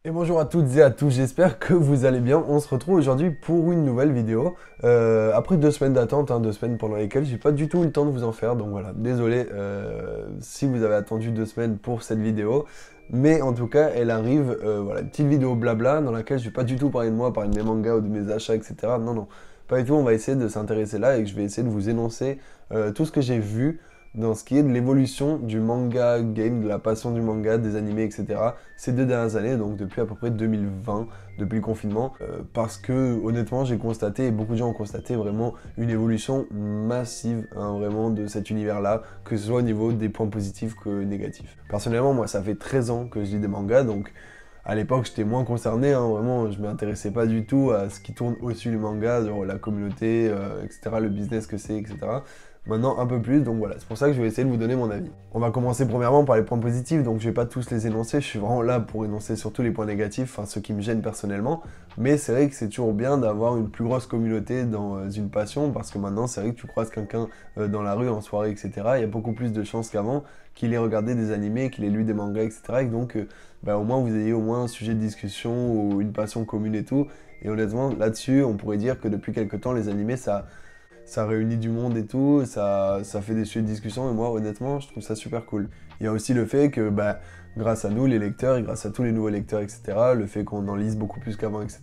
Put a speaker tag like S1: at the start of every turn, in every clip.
S1: Et bonjour à toutes et à tous, j'espère que vous allez bien. On se retrouve aujourd'hui pour une nouvelle vidéo. Après 2 semaines d'attente, 2 semaines pendant lesquelles j'ai pas du tout eu le temps de vous en faire. Donc voilà, désolé si vous avez attendu 2 semaines pour cette vidéo. Mais en tout cas, elle arrive, voilà, une petite vidéo blabla dans laquelle je vais pas du tout parler de moi, parler de mes mangas ou de mes achats, etc. Non, non, pas du tout. On va essayer de s'intéresser là et que je vais essayer de vous énoncer tout ce que j'ai vu dans ce qui est de l'évolution du manga game, de la passion du manga, des animés, etc. ces 2 dernières années, donc depuis à peu près 2020, depuis le confinement, parce que honnêtement j'ai constaté, et beaucoup de gens ont constaté vraiment une évolution massive vraiment de cet univers-là, que ce soit au niveau des points positifs que négatifs. Personnellement, moi ça fait 13 ans que je lis des mangas, donc à l'époque, j'étais moins concerné, vraiment, je m'intéressais pas du tout à ce qui tourne au-dessus du manga, genre la communauté, etc., le business que c'est, etc. Maintenant, un peu plus, donc voilà, c'est pour ça que je vais essayer de vous donner mon avis. On va commencer premièrement par les points positifs, donc je vais pas tous les énoncer, je suis vraiment là pour énoncer surtout les points négatifs, enfin ceux qui me gênent personnellement, mais c'est vrai que c'est toujours bien d'avoir une plus grosse communauté dans une passion, parce que maintenant, c'est vrai que tu croises quelqu'un dans la rue, en soirée, etc., il y a beaucoup plus de chances qu'avant qu'il ait regardé des animés, qu'il ait lu des mangas, etc., et donc au moins vous ayez au moins un sujet de discussion ou une passion commune et tout. Et honnêtement, là-dessus, on pourrait dire que depuis quelques temps, les animés, ça réunit du monde et tout, ça fait des sujets de discussion, et moi, honnêtement, je trouve ça super cool. Il y a aussi le fait que, grâce à nous, les lecteurs, et grâce à tous les nouveaux lecteurs, etc., le fait qu'on en lise beaucoup plus qu'avant, etc.,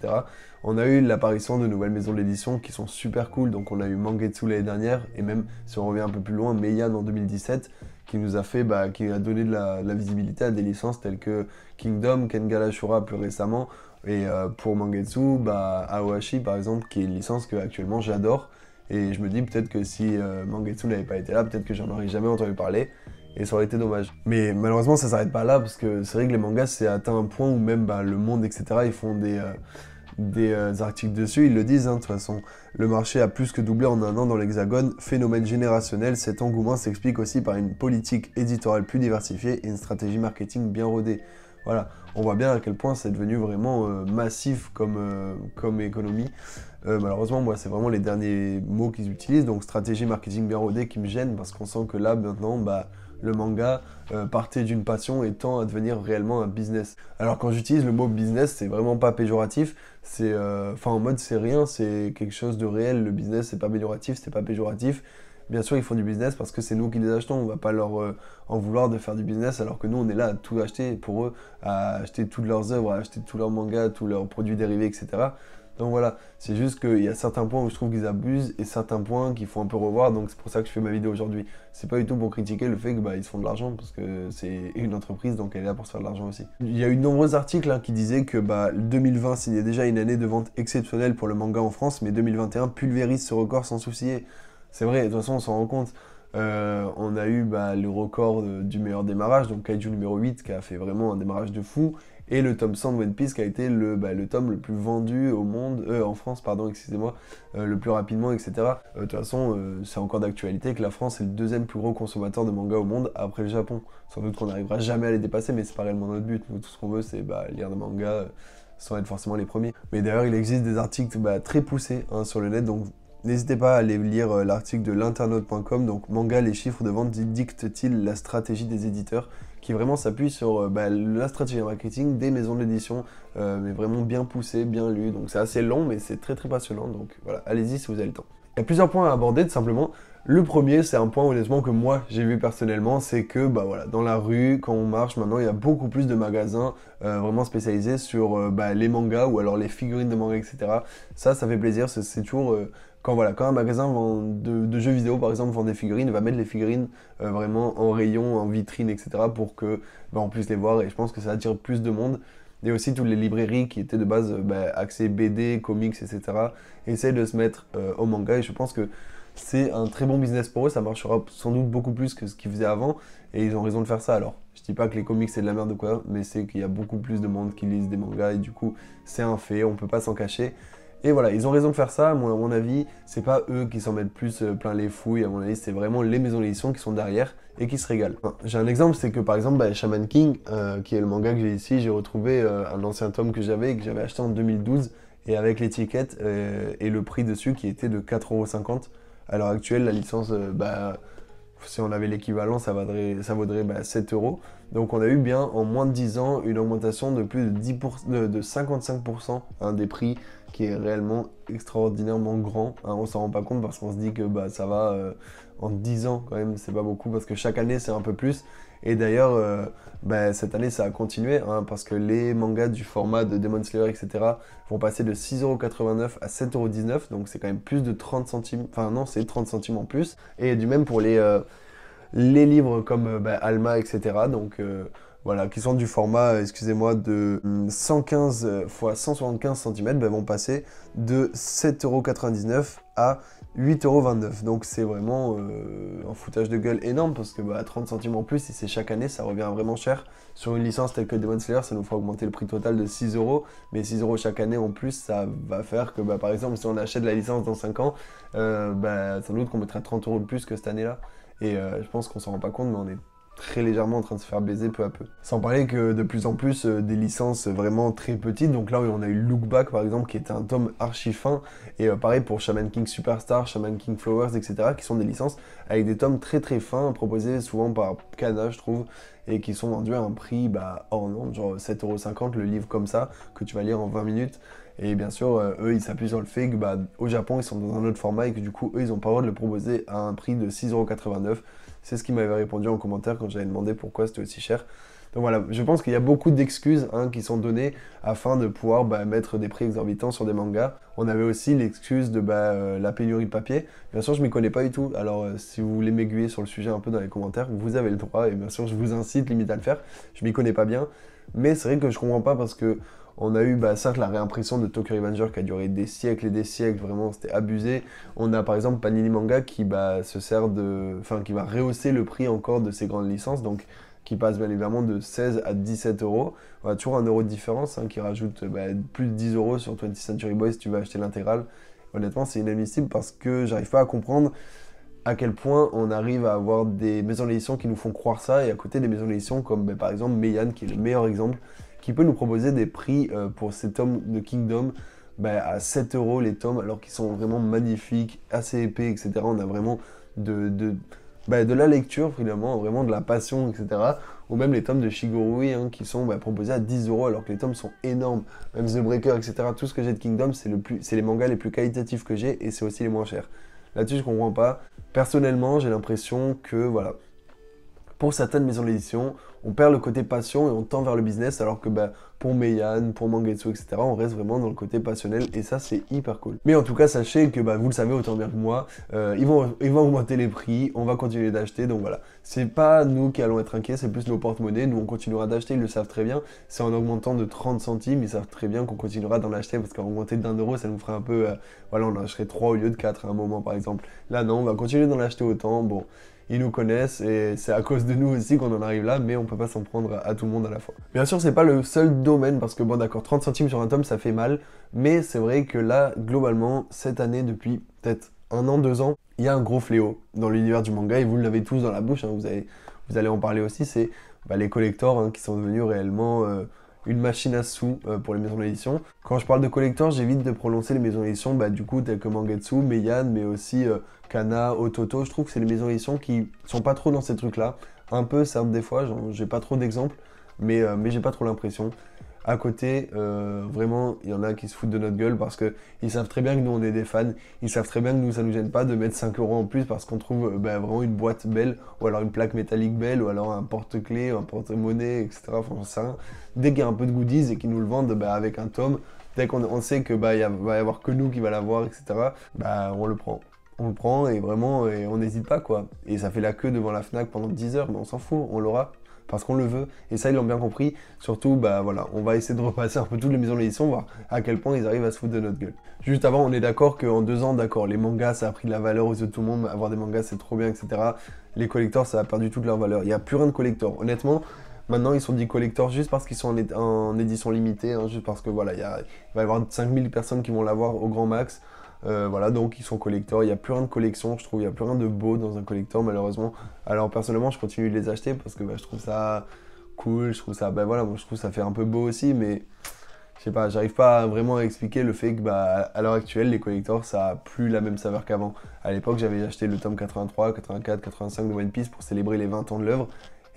S1: on a eu l'apparition de nouvelles maisons d'édition qui sont super cool. Donc on a eu Mangetsu l'année dernière, et même, si on revient un peu plus loin, Meian en 2017, qui nous a fait, qui a donné de la visibilité à des licences telles que Kingdom, Kengan Ashura plus récemment, et pour Mangetsu, Aoashi par exemple, qui est une licence que actuellement j'adore, et je me dis peut-être que si Mangetsu n'avait pas été là, peut-être que j'en aurais jamais entendu parler, et ça aurait été dommage. Mais malheureusement, ça s'arrête pas là, parce que c'est vrai que les mangas, c'est atteint un point où même le monde, etc., ils font des articles dessus, ils le disent, de toute façon. Le marché a plus que doublé en un an dans l'Hexagone. Phénomène générationnel, cet engouement s'explique aussi par une politique éditoriale plus diversifiée et une stratégie marketing bien rodée. Voilà, on voit bien à quel point c'est devenu vraiment massif comme économie. Malheureusement, moi, c'est vraiment les derniers mots qu'ils utilisent, donc stratégie marketing bien rodée qui me gêne, parce qu'on sent que là, maintenant, le manga partait d'une passion et tend à devenir réellement un business. Alors quand j'utilise le mot business, c'est vraiment pas péjoratif, c'est en mode c'est rien, c'est quelque chose de réel. Le business, c'est pas péjoratif, c'est pas péjoratif. Bien sûr, ils font du business parce que c'est nous qui les achetons. On va pas leur en vouloir de faire du business, alors que nous, on est là à tout acheter pour eux, à acheter toutes leurs œuvres, à acheter tous leurs mangas, tous leurs produits dérivés, etc. Donc voilà, c'est juste qu'il y a certains points où je trouve qu'ils abusent et certains points qu'il faut un peu revoir. Donc c'est pour ça que je fais ma vidéo aujourd'hui. C'est pas du tout pour critiquer le fait que ils se font de l'argent, parce que c'est une entreprise, donc elle est là pour se faire de l'argent aussi. Il y a eu de nombreux articles qui disaient que 2020 signait déjà une année de vente exceptionnelle pour le manga en France, mais 2021 pulvérise ce record sans soucier. C'est vrai, de toute façon on s'en rend compte. On a eu le record du meilleur démarrage, donc Kaiju numéro 8 qui a fait vraiment un démarrage de fou, et le tome 100 de One Piece qui a été le tome le plus vendu au monde, en France, pardon, excusez-moi, le plus rapidement, etc. De toute façon, c'est encore d'actualité que la France est le deuxième plus gros consommateur de manga au monde après le Japon. Sans doute qu'on n'arrivera jamais à les dépasser, mais c'est pas réellement notre but. Nous, tout ce qu'on veut, c'est lire des mangas sans être forcément les premiers. Mais d'ailleurs, il existe des articles très poussés sur le net, donc n'hésitez pas à aller lire l'article de l'internaute.com, donc manga, les chiffres de vente dictent-ils la stratégie des éditeurs, qui vraiment s'appuie sur la stratégie marketing des maisons d'édition, mais vraiment bien poussé, bien lu. Donc c'est assez long, mais c'est très très passionnant, donc voilà, allez-y si vous avez le temps. Il y a plusieurs points à aborder, tout simplement. Le premier, c'est un point honnêtement que moi j'ai vu personnellement, c'est que voilà, dans la rue, quand on marche maintenant, il y a beaucoup plus de magasins vraiment spécialisés sur les mangas ou alors les figurines de manga, etc. Ça fait plaisir, c'est toujours quand un magasin de jeux vidéo par exemple vend des figurines, il va mettre les figurines vraiment en rayon, en vitrine, etc. pour que on puisse les voir, et je pense que ça attire plus de monde. Et aussi toutes les librairies qui étaient de base axées BD, comics, etc. essayent de se mettre au manga, et je pense que c'est un très bon business pour eux, ça marchera sans doute beaucoup plus que ce qu'ils faisaient avant, et ils ont raison de faire ça. Alors, je dis pas que les comics c'est de la merde ou quoi, mais c'est qu'il y a beaucoup plus de monde qui lisent des mangas, et du coup c'est un fait, on peut pas s'en cacher. Et voilà, ils ont raison de faire ça. Moi, à mon avis, c'est pas eux qui s'en mettent plus plein les fouilles. À mon avis, c'est vraiment les maisons d'édition qui sont derrière et qui se régalent. Enfin, j'ai un exemple, c'est que par exemple, Shaman King, qui est le manga que j'ai ici, j'ai retrouvé un ancien tome que j'avais et que j'avais acheté en 2012, et avec l'étiquette et le prix dessus qui était de 4,50 €. À l'heure actuelle, la licence si on avait l'équivalent, ça vaudrait 7 euros. Donc on a eu bien en moins de 10 ans une augmentation de plus de 55% hein, des prix, qui est réellement extraordinairement grand. Hein, on s'en rend pas compte parce qu'on se dit que ça va en 10 ans quand même, c'est pas beaucoup parce que chaque année c'est un peu plus. Et d'ailleurs, cette année ça a continué hein, parce que les mangas du format de Demon Slayer, etc. vont passer de 6,89€ à 7,19€. Donc c'est quand même plus de 30 centimes. Enfin non, c'est 30 centimes en plus. Et du même pour les livres comme Alma, etc. Donc voilà, qui sont du format, excusez-moi, de 115 x 175 cm, vont passer de 7,99€ à 8,29€. Donc c'est vraiment un foutage de gueule énorme parce que 30 centimes en plus, si c'est chaque année, ça revient vraiment cher. Sur une licence telle que Demon Slayer, ça nous fera augmenter le prix total de 6€. Mais 6€ chaque année en plus, ça va faire que par exemple, si on achète la licence dans 5 ans, sans doute qu'on mettra 30€ de plus que cette année-là. Et je pense qu'on s'en rend pas compte, mais on est très légèrement en train de se faire baiser peu à peu. Sans parler que de plus en plus des licences vraiment très petites. Donc là, on a eu Look Back par exemple, qui était un tome archi fin. Et pareil pour Shaman King Superstar, Shaman King Flowers, etc. qui sont des licences avec des tomes très très fins, proposés souvent par Kana, je trouve. Et qui sont vendus à un prix hors norme, genre 7,50€ le livre comme ça, que tu vas lire en 20 minutes. Et bien sûr, eux, ils s'appuient sur le fait que au Japon, ils sont dans un autre format et que du coup, eux, ils ont pas le droit de le proposer à un prix de 6,89€. C'est ce qu'ils m'avaient répondu en commentaire quand j'avais demandé pourquoi c'était aussi cher. Donc voilà, je pense qu'il y a beaucoup d'excuses qui sont données afin de pouvoir mettre des prix exorbitants sur des mangas. On avait aussi l'excuse de la pénurie de papier. Bien sûr, je m'y connais pas du tout. Alors, si vous voulez m'aiguiller sur le sujet un peu dans les commentaires, vous avez le droit. Et bien sûr, je vous incite limite à le faire. Je m'y connais pas bien. Mais c'est vrai que je comprends pas parce que on a eu certes la réimpression de Tokyo Revenger qui a duré des siècles et des siècles, vraiment c'était abusé. On a par exemple Panini Manga qui se sert qui va rehausser le prix encore de ses grandes licences, donc qui passe bien évidemment de 16 à 17€. On a toujours 1€ de différence, qui rajoute plus de 10€ sur 20th Century Boys si tu veux acheter l'intégrale. Honnêtement, c'est inadmissible parce que j'arrive pas à comprendre à quel point on arrive à avoir des maisons d'édition qui nous font croire ça, et à côté des maisons d'édition comme par exemple Meian, qui est le meilleur exemple, qui peut nous proposer des prix pour ces tomes de Kingdom à 7€ les tomes, alors qu'ils sont vraiment magnifiques, assez épais, etc. On a vraiment de la lecture, finalement, vraiment de la passion, etc. Ou même les tomes de Shigurui qui sont proposés à 10€, alors que les tomes sont énormes. Même The Breaker, etc. Tout ce que j'ai de Kingdom, c'est les mangas les plus qualitatifs que j'ai, et c'est aussi les moins chers. Là-dessus, je comprends pas. Personnellement, j'ai l'impression que, voilà, pour certaines maisons d'édition, on perd le côté passion et on tend vers le business, alors que pour Meian, pour Mangetsu, etc., on reste vraiment dans le côté passionnel, et ça, c'est hyper cool. Mais en tout cas, sachez que vous le savez autant bien que moi, ils vont augmenter les prix, on va continuer d'acheter, donc voilà. C'est pas nous qui allons être inquiets, c'est plus nos porte-monnaies, nous on continuera d'acheter, ils le savent très bien. C'est en augmentant de 30 centimes, ils savent très bien qu'on continuera d'en acheter, parce qu'en augmenter d'1€, ça nous ferait un peu, on en achèterait 3 au lieu de 4 à un moment par exemple. Là non, on va continuer d'en acheter autant, bon. Ils nous connaissent et c'est à cause de nous aussi qu'on en arrive là, mais on peut pas s'en prendre à tout le monde à la fois. Bien sûr, c'est pas le seul domaine, parce que bon d'accord, 30 centimes sur un tome, ça fait mal, mais c'est vrai que là, globalement, cette année, depuis peut-être 1 an, 2 ans, il y a un gros fléau dans l'univers du manga, et vous l'avez tous dans la bouche, vous allez en parler aussi, c'est les collectors qui sont devenus réellement une machine à sous pour les maisons d'édition. Quand je parle de collectors, j'évite de prononcer les maisons d'édition du coup telles que Mangetsu, Meian, mais aussi Kana, Ototo. Je trouve que c'est les maisons d'édition qui sont pas trop dans ces trucs-là. Un peu, certes, des fois, j'ai pas trop d'exemples, mais j'ai pas trop l'impression. À côté, vraiment, il y en a qui se foutent de notre gueule parce qu'ils savent très bien que nous, on est des fans. Ils savent très bien que nous, ça nous gêne pas de mettre 5€ en plus parce qu'on trouve vraiment une boîte belle, ou alors une plaque métallique belle, ou alors un porte-clés, un porte-monnaie, etc. Enfin, j'en sais rien. Dès qu'il y a un peu de goodies et qu'ils nous le vendent avec un tome, dès qu'on sait que va y avoir que nous qui va l'avoir, etc., on le prend. On le prend et vraiment, et on n'hésite pas, quoi. Et ça fait la queue devant la Fnac pendant 10 heures, mais on s'en fout, on l'aura. Parce qu'on le veut, et ça ils l'ont bien compris. Surtout, voilà, on va essayer de repasser un peu toutes les maisons d'édition, voir à quel point ils arrivent à se foutre de notre gueule. Juste avant, on est d'accord qu'en 2 ans, d'accord, les mangas ça a pris de la valeur aux yeux de tout le monde, avoir des mangas c'est trop bien, etc. Les collectors ça a perdu toute leur valeur, il n'y a plus rien de collector. Honnêtement, maintenant ils sont dit collector juste parce qu'ils sont en édition limitée, juste parce que voilà, il va y avoir 5000 personnes qui vont l'avoir au grand max. Voilà, donc ils sont collecteurs, il n'y a plus rien de collection, je trouve, il n'y a plus rien de beau dans un collector malheureusement. Alors personnellement, je continue de les acheter parce que je trouve ça cool, je trouve ça, voilà, moi je trouve ça fait un peu beau aussi, mais je sais pas, j'arrive pas vraiment à expliquer le fait que bah, à l'heure actuelle, les collectors, ça a plus la même saveur qu'avant. À l'époque, j'avais acheté le tome 83, 84, 85 de One Piece pour célébrer les 20 ans de l'œuvre.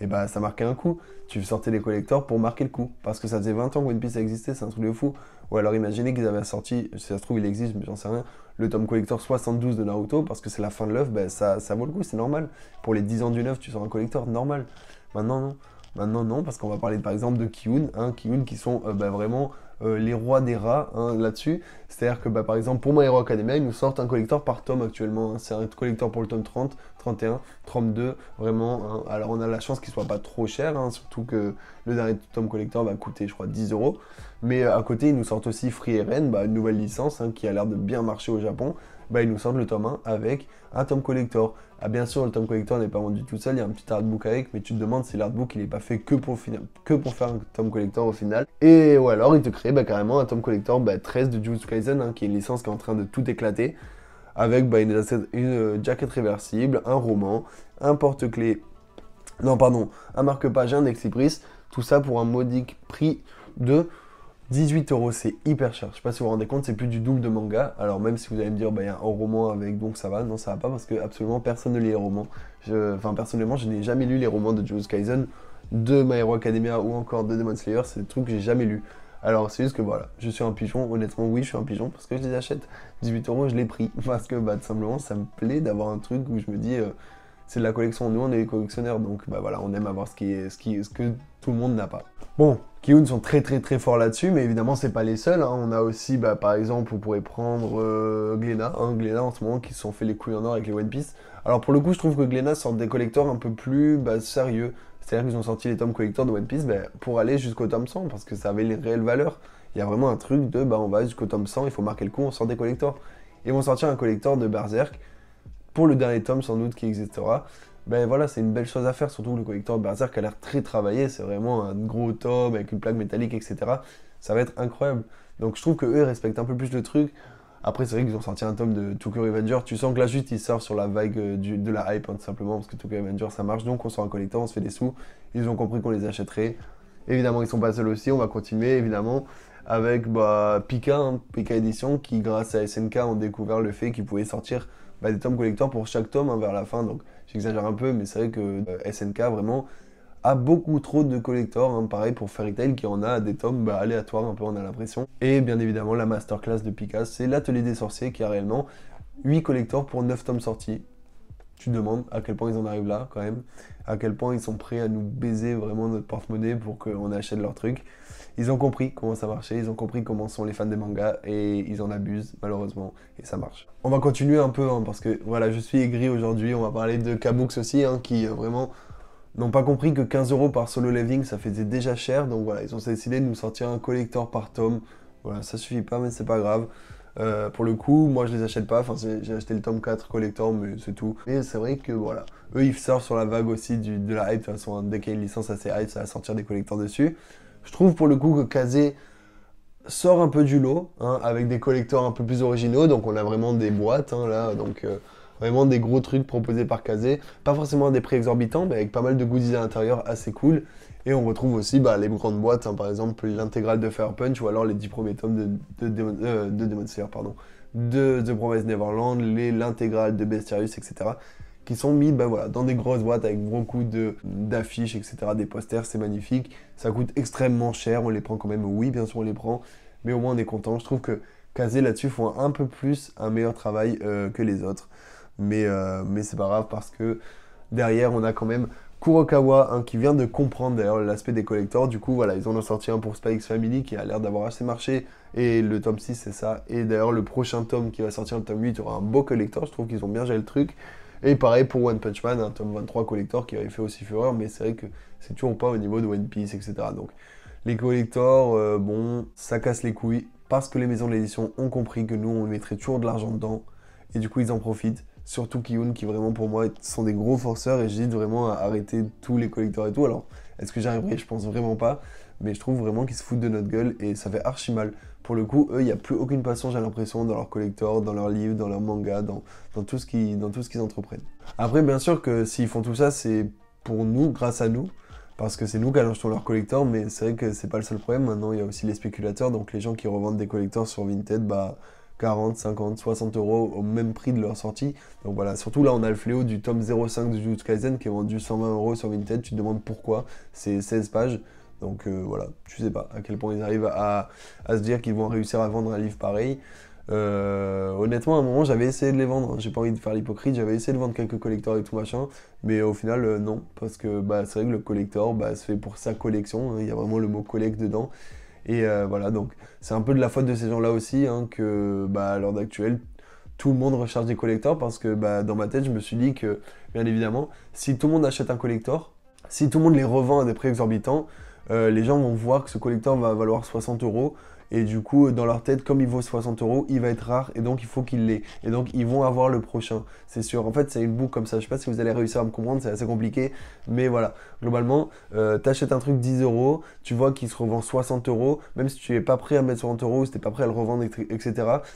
S1: Et bah ça marquait un coup. Tu sortais des collectors pour marquer le coup. Parce que ça faisait 20 ans que One Piece existait, c'est un truc de fou. Ou alors imaginez qu'ils avaient sorti, si ça se trouve il existe, mais j'en sais rien, le tome collector 72 de Naruto, parce que c'est la fin de l'œuvre, bah, ça vaut le coup, c'est normal. Pour les 10 ans d'une œuvre, tu sors un collector, normal. Maintenant non. Maintenant non, parce qu'on va parler par exemple de Kiyun, hein, Kiyun qui sont bah, vraiment les rois des rats hein, là-dessus. C'est-à-dire que bah, par exemple pour My Hero Academia, ils nous sortent un collector par tome actuellement. Hein. C'est un collector pour le tome 30, 31, 32, vraiment. Hein. Alors on a la chance qu'il soit pas trop cher, hein, surtout que le dernier tome collector va coûter je crois 10 euros. Mais à côté, ils nous sortent aussi Free Eren, bah, une nouvelle licence hein, qui a l'air de bien marcher au Japon. Bah, ils nous sortent le tome 1 avec un tome collector. Ah bien sûr, le tome collector n'est pas vendu tout seul, il y a un petit artbook avec, mais tu te demandes si l'artbook il n'est pas fait que pour faire un tome collector au final. Et ou alors il te crée bah, carrément un tome collector 13 de Jujutsu Kaisen, hein, qui est une licence qui est en train de tout éclater, avec bah, une jaquette réversible, un roman, un porte-clés, non pardon, un marque-page, un Exlibris, tout ça pour un modique prix de 18 euros, c'est hyper cher. Je sais pas si vous vous rendez compte, c'est plus du double de manga. Alors même si vous allez me dire, bah il y a un roman avec, donc ça va. Non, ça va pas parce que absolument personne ne lit les romans. Enfin personnellement, je n'ai jamais lu les romans de Jujutsu Kaisen, de My Hero Academia ou encore de Demon Slayer. C'est des trucs que j'ai jamais lus. Alors c'est juste que voilà, je suis un pigeon. Honnêtement, oui, je suis un pigeon parce que je les achète. 18 euros, je les pris parce que bah tout simplement, ça me plaît d'avoir un truc où je me dis, c'est de la collection. Nous, on est des collectionneurs, donc bah voilà, on aime avoir ce que tout le monde n'a pas. Bon, Kiyun sont très forts là-dessus, mais évidemment c'est pas les seuls. Hein. On a aussi, bah, par exemple, vous pourrez prendre Glénat, hein, Glénat en ce moment qui se sont fait les couilles en or avec les One Piece. Alors pour le coup, je trouve que Glénat sort des collectors un peu plus bah, sérieux. C'est-à-dire qu'ils ont sorti les tomes collectors de One Piece bah, pour aller jusqu'au tome 100 parce que ça avait les réelles valeurs. Il y a vraiment un truc de bah on va jusqu'au tome 100, il faut marquer le coup, on sort des collectors. Ils vont sortir un collector de Berserk pour le dernier tome sans doute qui existera. Ben voilà, c'est une belle chose à faire, surtout que le collector Berserk a l'air très travaillé, c'est vraiment un gros tome avec une plaque métallique, etc. Ça va être incroyable. Donc je trouve qu'eux, ils respectent un peu plus le truc. Après, c'est vrai qu'ils ont sorti un tome de Tokyo Revenger. Tu sens que là, juste, ils sortent sur la vague de la hype, hein, tout simplement, parce que Tokyo Revenger, ça marche. Donc, on sort un collector, on se fait des sous. Ils ont compris qu'on les achèterait. Évidemment, ils sont pas seuls aussi. On va continuer, évidemment, avec bah, Pika, hein, Pika Edition, qui, grâce à SNK, ont découvert le fait qu'ils pouvaient sortir bah, des tomes collector pour chaque tome hein, vers la fin. Donc, j'exagère un peu, mais c'est vrai que SNK, vraiment, a beaucoup trop de collectors, hein, pareil pour Fairy Tail qui en a des tomes bah, aléatoires un peu on a l'impression. Et bien évidemment la masterclass de Pika, c'est l'atelier des sorciers qui a réellement 8 collectors pour 9 tomes sortis. Tu te demandes à quel point ils en arrivent là quand même, à quel point ils sont prêts à nous baiser vraiment notre porte-monnaie pour qu'on achète leurs trucs. Ils ont compris comment ça marchait, ils ont compris comment sont les fans des mangas et ils en abusent malheureusement et ça marche. On va continuer un peu hein, parce que voilà je suis aigri aujourd'hui, on va parler de Kabooks aussi hein, qui vraiment n'ont pas compris que 15 euros par solo leveling ça faisait déjà cher, donc voilà, ils ont décidé de nous sortir un collector par tome. Voilà, ça suffit pas, mais c'est pas grave. Pour le coup, moi je les achète pas, enfin j'ai acheté le tome 4 collector, mais c'est tout. Et c'est vrai que voilà, eux ils sortent sur la vague aussi de la hype, de toute façon, hein, dès qu'il y a une licence assez hype, ça va sortir des collectors dessus. Je trouve pour le coup que Kazé sort un peu du lot, hein, avec des collecteurs un peu plus originaux, donc on a vraiment des boîtes, hein, là, donc vraiment des gros trucs proposés par Kazé, pas forcément à des prix exorbitants, mais avec pas mal de goodies à l'intérieur assez cool, et on retrouve aussi bah, les grandes boîtes, hein, par exemple l'intégrale de Fire Punch, ou alors les 10 premiers tomes de Demon Slayer, pardon, de The Promised Neverland, l'intégrale de Bestiarius, etc., qui sont mis bah, voilà, dans des grosses boîtes avec beaucoup d'affiches, etc., des posters, c'est magnifique. Ça coûte extrêmement cher, on les prend quand même, oui, bien sûr, on les prend, mais au moins on est content. Je trouve que Kazé là-dessus font un peu plus, un meilleur travail que les autres. Mais c'est pas grave parce que derrière, on a quand même Kurokawa hein, qui vient de comprendre d'ailleurs l'aspect des collectors. Du coup, voilà, ils en ont sorti un pour Spy X Family qui a l'air d'avoir assez marché. Et le tome 6, c'est ça. Et d'ailleurs, le prochain tome qui va sortir, le tome 8, aura un beau collector. Je trouve qu'ils ont bien géré le truc. Et pareil pour One Punch Man, un tome 23 collector qui avait fait aussi fureur, mais c'est vrai que c'est toujours pas au niveau de One Piece, etc. Donc les collectors, bon, ça casse les couilles, parce que les maisons de l'édition ont compris que nous, on mettrait toujours de l'argent dedans, et du coup, ils en profitent. Surtout Kiyun, qui vraiment, pour moi, sont des gros forceurs, et j'hésite vraiment à arrêter tous les collecteurs et tout. Alors, est-ce que j'arriverai? Je pense vraiment pas, mais je trouve vraiment qu'ils se foutent de notre gueule, et ça fait archi mal. Pour le coup, eux, il n'y a plus aucune passion, j'ai l'impression, dans leurs collectors, dans leurs livres, dans leurs mangas, dans tout ce qu'ils entreprennent. Après, bien sûr que s'ils font tout ça, c'est pour nous, grâce à nous, parce que c'est nous qui achetons leurs collectors, mais c'est vrai que c'est pas le seul problème. Maintenant, il y a aussi les spéculateurs, donc les gens qui revendent des collectors sur Vinted, bah 40, 50, 60 euros au même prix de leur sortie. Donc voilà, surtout là, on a le fléau du tome 0,5 de Jujutsu Kaisen qui est vendu 120 euros sur Vinted. Tu te demandes pourquoi, c'est 16 pages. Donc voilà, je sais pas à quel point ils arrivent à se dire qu'ils vont réussir à vendre un livre pareil. Honnêtement, à un moment, j'avais essayé de les vendre, hein. J'ai pas envie de faire l'hypocrite, j'avais essayé de vendre quelques collectors et tout machin, mais au final, non, parce que bah, c'est vrai que le collector, bah, se fait pour sa collection, hein. Il y a vraiment le mot collecte dedans, et voilà, donc c'est un peu de la faute de ces gens-là aussi, hein, que bah, à l'heure actuelle, tout le monde recherche des collectors, parce que bah, dans ma tête, je me suis dit que, bien évidemment, si tout le monde achète un collector, si tout le monde les revend à des prix exorbitants, les gens vont voir que ce collector va valoir 60 euros. Et du coup, dans leur tête, comme il vaut 60 euros, il va être rare et donc il faut qu'il l'ait. Et donc, ils vont avoir le prochain, c'est sûr. En fait, c'est une boucle comme ça. Je sais pas si vous allez réussir à me comprendre, c'est assez compliqué. Mais voilà, globalement, t'achètes un truc 10 euros, tu vois qu'il se revend 60 euros, même si tu n'es pas prêt à mettre 60 euros, si tu n'es pas prêt à le revendre, etc.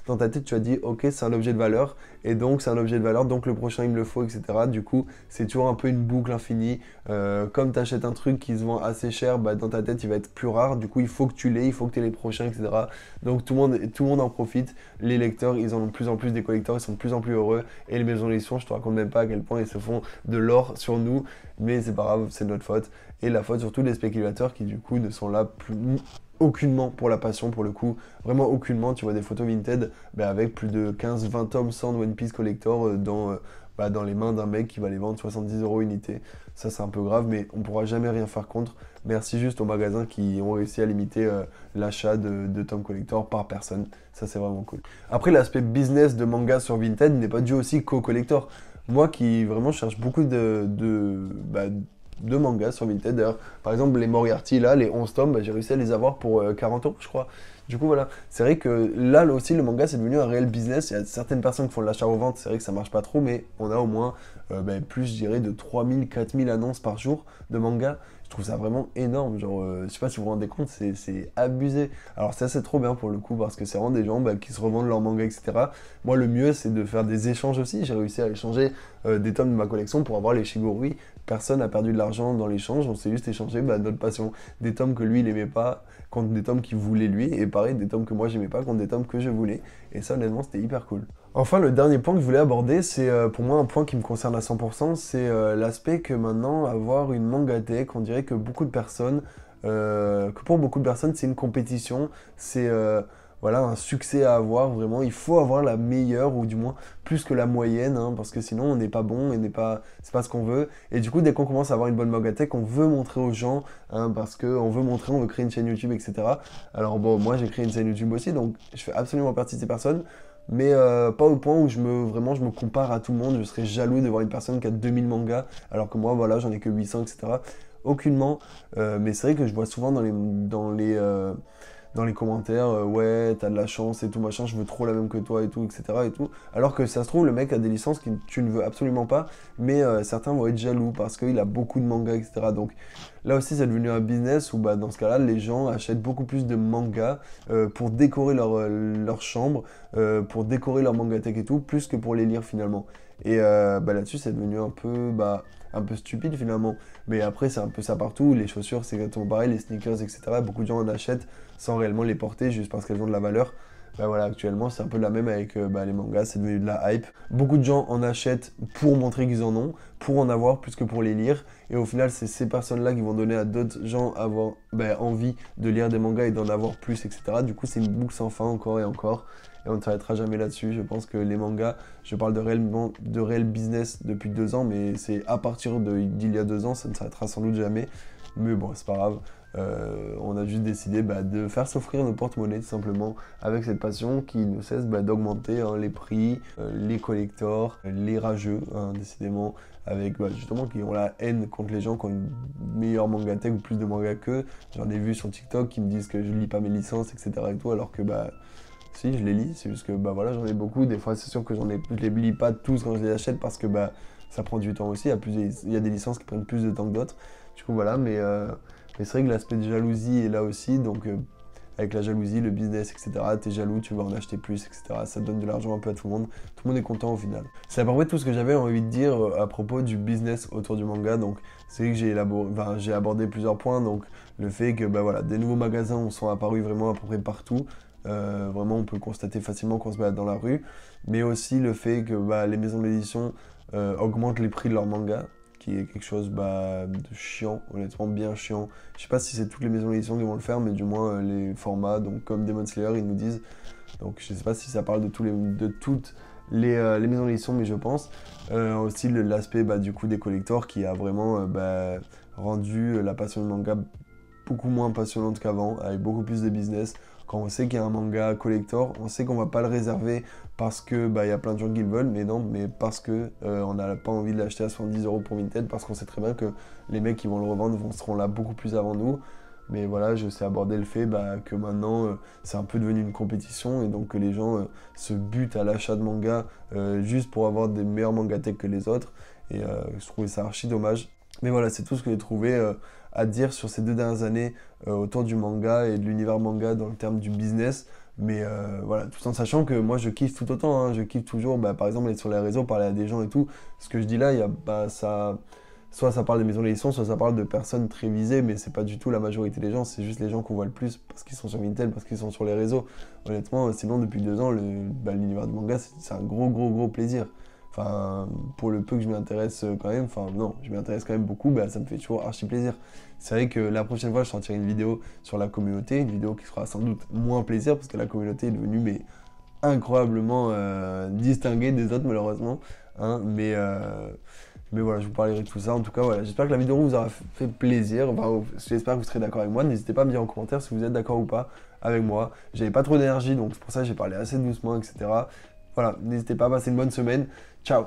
S1: Dans ta tête, tu as dit, ok, c'est un objet de valeur. Et donc, c'est un objet de valeur, donc le prochain, il me le faut, etc. Du coup, c'est toujours un peu une boucle infinie. Comme tu achètes un truc qui se vend assez cher, bah, dans ta tête, il va être plus rare. Du coup, il faut que tu l'aies, il faut que tu aies les prochains, etc. Donc tout le monde en profite. Les lecteurs, ils en ont de plus en plus des collecteurs, ils sont de plus en plus heureux. Et les maisons d'édition, je te raconte même pas à quel point ils se font de l'or sur nous. Mais c'est pas grave, c'est notre faute. Et la faute surtout des spéculateurs qui du coup ne sont là plus aucunement pour la passion, pour le coup. Vraiment aucunement. Tu vois des photos Vinted avec plus de 15-20 tomes sans One Piece Collector dans les mains d'un mec qui va les vendre 70 euros unité. Ça, c'est un peu grave, mais on pourra jamais rien faire contre. Merci juste aux magasins qui ont réussi à limiter l'achat de tomes collector par personne. Ça, c'est vraiment cool. Après, l'aspect business de manga sur Vinted n'est pas dû aussi qu'au collector. Moi qui vraiment cherche beaucoup de mangas sur Vinted. D'ailleurs, par exemple, les Moriarty, là, les 11 tomes, j'ai réussi à les avoir pour 40 euros, je crois. Du coup, voilà. C'est vrai que là aussi, le manga, c'est devenu un réel business. Il y a certaines personnes qui font de l'achat-revente, c'est vrai que ça marche pas trop, mais on a au moins plus, je dirais, de 3000, 4000 annonces par jour de manga. Je trouve ça vraiment énorme. Genre, je sais pas si vous vous rendez compte, c'est abusé. Alors, ça, c'est trop bien pour le coup, parce que c'est vraiment des gens qui se revendent leurs mangas, etc. Moi, le mieux, c'est de faire des échanges aussi. J'ai réussi à échanger des tomes de ma collection pour avoir les Shigurui. Personne n'a perdu de l'argent dans l'échange, on s'est juste échangé notre passion. Des tomes que lui, il aimait pas contre des tomes qu'il voulait lui, et pareil, des tomes que moi, j'aimais pas contre des tomes que je voulais. Et ça, honnêtement, c'était hyper cool. Enfin, le dernier point que je voulais aborder, c'est pour moi un point qui me concerne à 100%, c'est l'aspect que maintenant, avoir une mangatech, on dirait que pour beaucoup de personnes, c'est une compétition, c'est voilà, un succès à avoir, vraiment. Il faut avoir la meilleure, ou du moins plus que la moyenne, hein, parce que sinon on n'est pas bon et c'est pas ce qu'on veut. Et du coup, dès qu'on commence à avoir une bonne mangatech, on veut montrer aux gens, hein, parce qu'on veut montrer, on veut créer une chaîne YouTube, etc. Alors bon, moi j'ai créé une chaîne YouTube aussi, donc je fais absolument partie de ces personnes. Mais pas au point où je me compare à tout le monde, je serais jaloux de voir une personne qui a 2000 mangas, alors que moi, voilà, j'en ai que 800, etc. Aucunement, mais c'est vrai que je vois souvent dans les commentaires, ouais, t'as de la chance et tout machin, je veux trop la même que toi et tout, etc. et tout. Alors que ça se trouve, le mec a des licences que tu ne veux absolument pas, mais certains vont être jaloux parce qu'il a beaucoup de mangas, etc. Donc là aussi, c'est devenu un business où dans ce cas-là, les gens achètent beaucoup plus de mangas pour décorer leur chambre, pour décorer leur mangatech et tout, plus que pour les lire finalement. Et là-dessus, c'est devenu un peu stupide finalement. Mais après, c'est un peu ça partout. Les chaussures, c'est exactement pareil, les sneakers, etc. Beaucoup de gens en achètent sans réellement les porter, juste parce qu'elles ont de la valeur. Voilà, actuellement, c'est un peu la même avec les mangas, c'est devenu de la hype. Beaucoup de gens en achètent pour montrer qu'ils en ont, pour en avoir plus que pour les lire. Et au final, c'est ces personnes-là qui vont donner à d'autres gens avoir envie de lire des mangas et d'en avoir plus, etc. Du coup, c'est une boucle sans fin encore et encore. Et on ne s'arrêtera jamais là-dessus. Je pense que les mangas, je parle de réel business depuis 2 ans, mais c'est à partir d'il y a 2 ans, ça ne s'arrêtera sans doute jamais. Mais bon, c'est pas grave. On a juste décidé de faire s'offrir nos porte-monnaies tout simplement avec cette passion qui ne cesse d'augmenter, hein, les prix, les collectors, les rageux, hein, décidément, avec justement qui ont la haine contre les gens qui ont une meilleure mangatech ou plus de mangas qu'eux. J'en ai vu sur TikTok qui me disent que je lis pas mes licences, etc. et tout, alors que si, je les lis, c'est juste que voilà, j'en ai beaucoup. Des fois, c'est sûr que je les lis pas tous quand je les achète parce que ça prend du temps aussi. Il y a des licences qui prennent plus de temps que d'autres. Du coup, voilà, mais c'est vrai que l'aspect de jalousie est là aussi. Donc, avec la jalousie, le business, etc. T'es jaloux, tu veux en acheter plus, etc. Ça donne de l'argent un peu à tout le monde. Tout le monde est content au final. C'est à peu près tout ce que j'avais envie de dire à propos du business autour du manga. Donc c'est vrai que j'ai abordé plusieurs points. Donc le fait que voilà, des nouveaux magasins sont apparus vraiment à peu près partout. Vraiment, on peut le constater facilement quand on se balade dans la rue. Mais aussi le fait que les maisons d'édition augmentent les prix de leurs mangas, qui est quelque chose de chiant, honnêtement bien chiant. Je sais pas si c'est toutes les maisons d'édition qui vont le faire, mais du moins les formats, donc comme Demon Slayer, ils nous disent. Donc je sais pas si ça parle de toutes les maisons d'édition, mais je pense. Aussi l'aspect du coup des collectors qui a vraiment rendu la passion du manga beaucoup moins passionnante qu'avant, avec beaucoup plus de business. Quand on sait qu'il y a un manga collector, on sait qu'on va pas le réserver parce que y a plein de gens qui le veulent, mais parce que on n'a pas envie de l'acheter à 70 € pour Vinted, parce qu'on sait très bien que les mecs qui vont le revendre seront là beaucoup plus avant nous. Mais voilà, je sais aborder le fait que maintenant c'est un peu devenu une compétition et donc que les gens se butent à l'achat de mangas juste pour avoir des meilleurs mangatech que les autres. Et je trouvais ça archi dommage. Mais voilà, c'est tout ce que j'ai trouvé à dire sur ces 2 dernières années autour du manga et de l'univers manga dans le terme du business. Mais voilà, tout en sachant que moi je kiffe tout autant, hein. Je kiffe toujours, par exemple, être sur les réseaux, parler à des gens et tout. Ce que je dis là, soit ça parle des maisons d'édition, soit ça parle de personnes très visées, mais c'est pas du tout la majorité des gens, c'est juste les gens qu'on voit le plus parce qu'ils sont sur Vinted, parce qu'ils sont sur les réseaux. Honnêtement, sinon depuis 2 ans, l'univers du manga, c'est un gros plaisir. Enfin, pour le peu que je m'y intéresse quand même, je m'y intéresse quand même beaucoup, ça me fait toujours archi plaisir. C'est vrai que la prochaine fois, je sortirai une vidéo sur la communauté, une vidéo qui sera sans doute moins plaisir, parce que la communauté est devenue incroyablement distinguée des autres, malheureusement. Hein, mais voilà, je vous parlerai de tout ça. En tout cas, voilà, j'espère que la vidéo vous aura fait plaisir. J'espère que vous serez d'accord avec moi. N'hésitez pas à me dire en commentaire si vous êtes d'accord ou pas avec moi. J'avais pas trop d'énergie, donc c'est pour ça que j'ai parlé assez doucement, etc. Voilà, n'hésitez pas à passer une bonne semaine. Ciao!